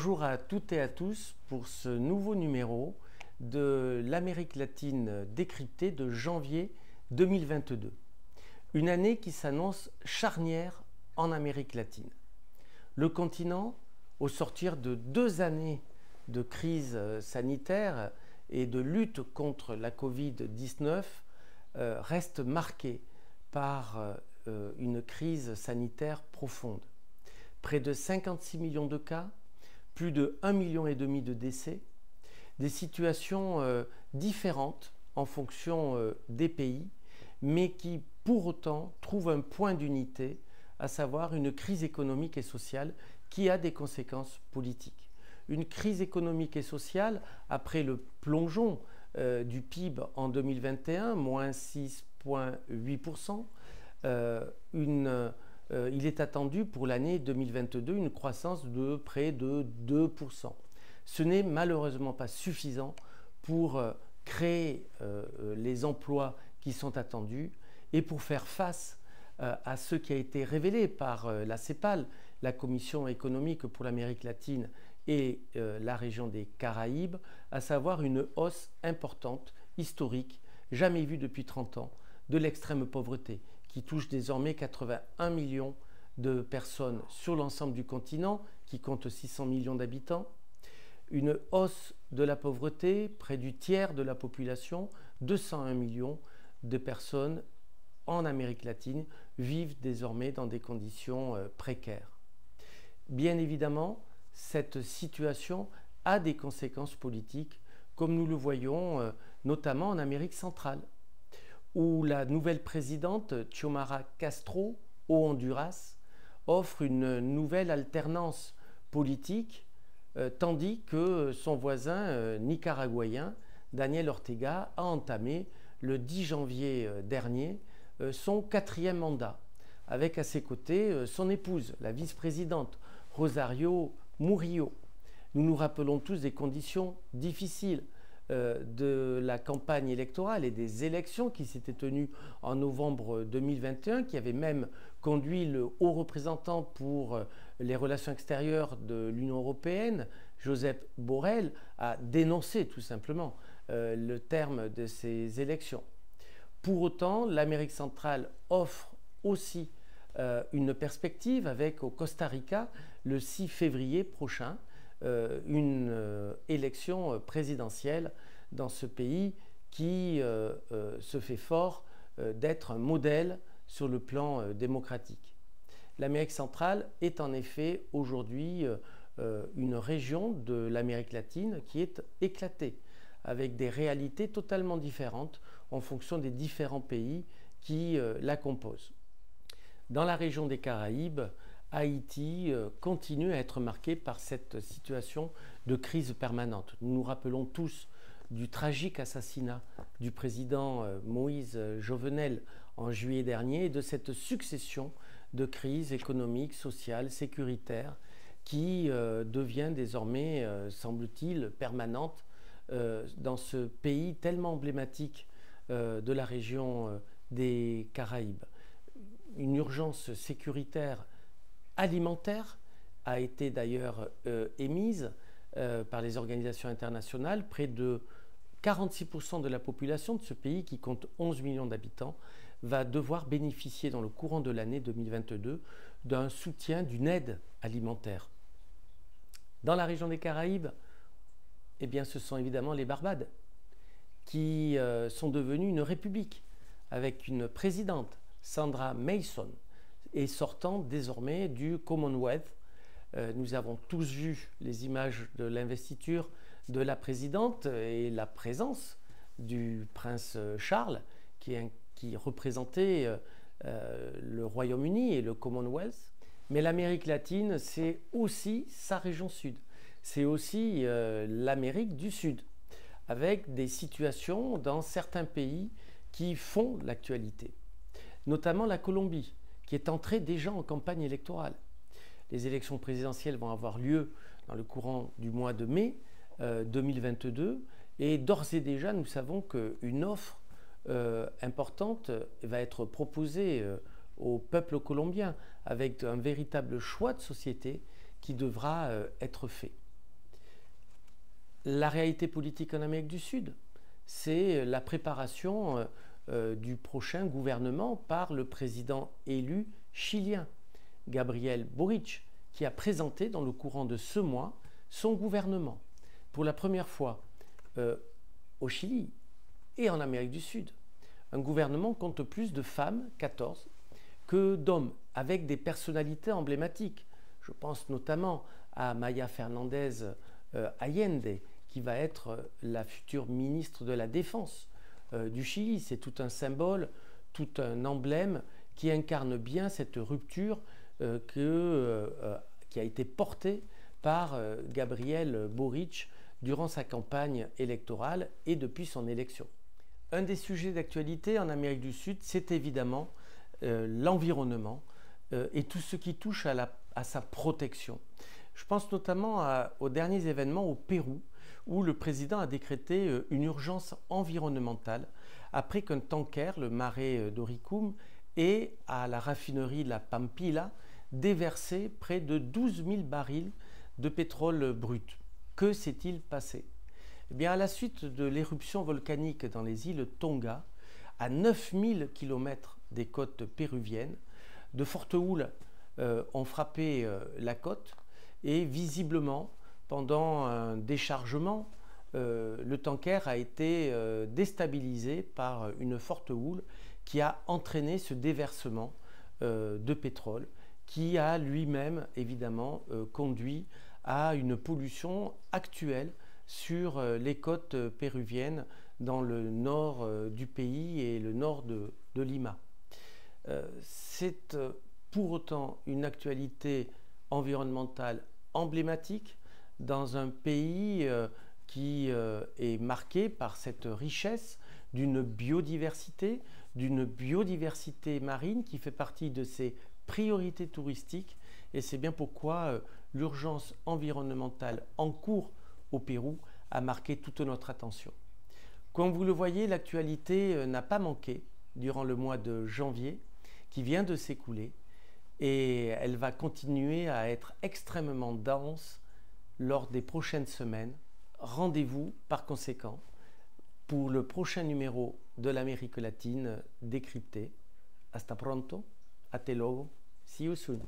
Bonjour à toutes et à tous pour ce nouveau numéro de l'Amérique latine décryptée de janvier 2022. Une année qui s'annonce charnière en Amérique latine. Le continent, au sortir de 2 années de crise sanitaire et de lutte contre la Covid-19, reste marqué par une crise sanitaire profonde. Près de 56 millions de cas, plus de 1,5 million de décès, des situations différentes en fonction des pays, mais qui pour autant trouvent un point d'unité, à savoir une crise économique et sociale qui a des conséquences politiques. Une crise économique et sociale après le plongeon du PIB en 2021, moins 6,8%, il est attendu pour l'année 2022 une croissance de près de 2%. Ce n'est malheureusement pas suffisant pour créer les emplois qui sont attendus et pour faire face à ce qui a été révélé par la CEPAL, la Commission économique pour l'Amérique latine et la région des Caraïbes, à savoir une hausse importante, historique, jamais vue depuis 30 ans, de l'extrême pauvreté, qui touche désormais 81 millions de personnes sur l'ensemble du continent, qui compte 600 millions d'habitants. Une hausse de la pauvreté, près du tiers de la population, 201 millions de personnes en Amérique latine vivent désormais dans des conditions précaires. Bien évidemment, cette situation a des conséquences politiques, comme nous le voyons notamment en Amérique centrale, où la nouvelle présidente Xiomara Castro au Honduras offre une nouvelle alternance politique, tandis que son voisin nicaraguayen, Daniel Ortega, a entamé le 10 janvier dernier son 4e mandat, avec à ses côtés son épouse, la vice-présidente Rosario Murillo. Nous nous rappelons tous des conditions difficiles de la campagne électorale et des élections qui s'étaient tenues en novembre 2021, qui avaient même conduit le haut représentant pour les relations extérieures de l'Union européenne, Josep Borrell, à dénoncer tout simplement le terme de ces élections. Pour autant, l'Amérique centrale offre aussi une perspective avec au Costa Rica le 6 février prochain, une élection présidentielle dans ce pays qui se fait fort d'être un modèle sur le plan démocratique. L'Amérique centrale est en effet aujourd'hui une région de l'Amérique latine qui est éclatée, avec des réalités totalement différentes en fonction des différents pays qui la composent. Dans la région des Caraïbes, Haïti continue à être marqué par cette situation de crise permanente. Nous nous rappelons tous du tragique assassinat du président Moïse Jovenel en juillet dernier et de cette succession de crises économiques, sociales, sécuritaires qui devient désormais, semble-t-il, permanente dans ce pays tellement emblématique de la région des Caraïbes. Une urgence sécuritaire alimentaire a été d'ailleurs émise par les organisations internationales. Près de 46% de la population de ce pays, qui compte 11 millions d'habitants, va devoir bénéficier dans le courant de l'année 2022 d'un soutien, d'une aide alimentaire. Dans la région des Caraïbes, eh bien, ce sont évidemment les Barbades qui sont devenues une république avec une présidente, Sandra Mason, et sortant désormais du Commonwealth. Nous avons tous vu les images de l'investiture de la présidente et la présence du prince Charles qui représentait le Royaume-Uni et le Commonwealth. Mais l'Amérique latine, c'est aussi sa région sud. C'est aussi l'Amérique du Sud, avec des situations dans certains pays qui font l'actualité, notamment la Colombie, qui est entrée déjà en campagne électorale. Les élections présidentielles vont avoir lieu dans le courant du mois de mai 2022 et d'ores et déjà nous savons qu'une offre importante va être proposée au peuple colombien avec un véritable choix de société qui devra être fait. La réalité politique en Amérique du Sud, c'est la préparation du prochain gouvernement par le président élu chilien, Gabriel Boric, qui a présenté dans le courant de ce mois son gouvernement. Pour la première fois au Chili et en Amérique du Sud. Un gouvernement compte plus de femmes, 14, que d'hommes, avec des personnalités emblématiques. Je pense notamment à Maya Fernandez Allende, qui va être la future ministre de la Défense du Chili. C'est tout un symbole, tout un emblème qui incarne bien cette rupture qui a été portée par Gabriel Boric durant sa campagne électorale et depuis son élection. Un des sujets d'actualité en Amérique du Sud, c'est évidemment l'environnement et tout ce qui touche à sa protection. Je pense notamment aux derniers événements au Pérou, où le président a décrété une urgence environnementale après qu'un tanker, le Mare Doricum, ait à la raffinerie La Pampilla déversé près de 12 000 barils de pétrole brut. Que s'est-il passé? Eh bien, à la suite de l'éruption volcanique dans les îles Tonga, à 9000 km des côtes péruviennes, de fortes houles ont frappé la côte et visiblement, pendant un déchargement, le tanker a été déstabilisé par une forte houle qui a entraîné ce déversement de pétrole qui a lui-même évidemment conduit à une pollution actuelle sur les côtes péruviennes dans le nord du pays et le nord de Lima. C'est pour autant une actualité environnementale emblématique dans un pays qui est marqué par cette richesse d'une biodiversité marine qui fait partie de ses priorités touristiques, et c'est bien pourquoi l'urgence environnementale en cours au Pérou a marqué toute notre attention. Comme vous le voyez, l'actualité n'a pas manqué durant le mois de janvier qui vient de s'écouler, et elle va continuer à être extrêmement dense lors des prochaines semaines. Rendez-vous par conséquent pour le prochain numéro de l'Amérique latine décryptée. Hasta pronto, hasta luego, see you soon.